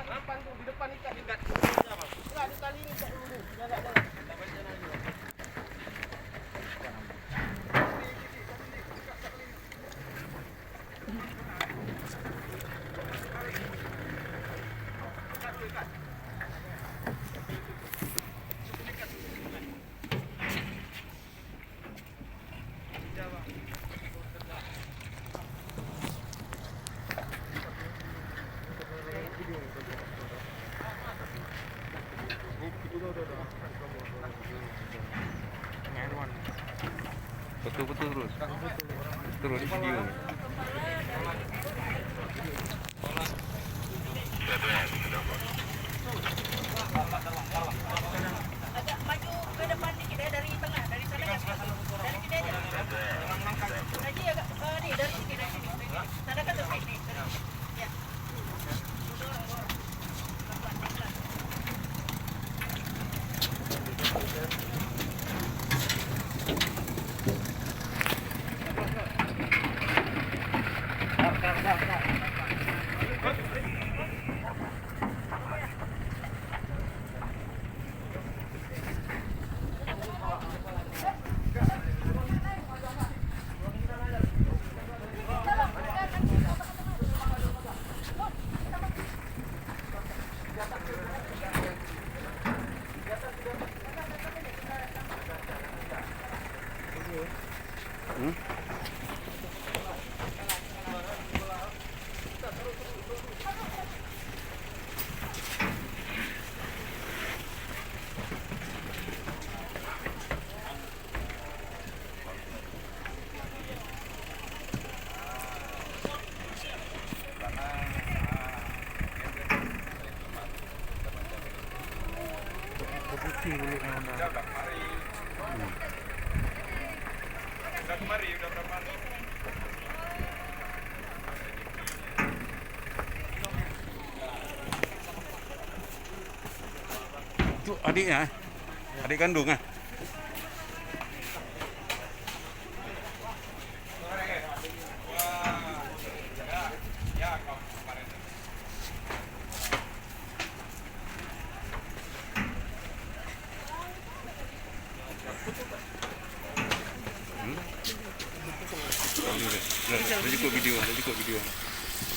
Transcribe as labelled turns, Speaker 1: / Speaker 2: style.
Speaker 1: Nampan tuh di depan ikat. Enggak, di tali ini ikat dulu. Jangan.
Speaker 2: Betul terus di video.
Speaker 3: Agak maju ke depan dikit ya, dari tengah, dari sana ya. Dari sini aja. Haji agak nih dari sini, dari sini. Sana kan tuh sini. Ya.
Speaker 2: Itu adiknya, adik kandung ah. Udah cukup video.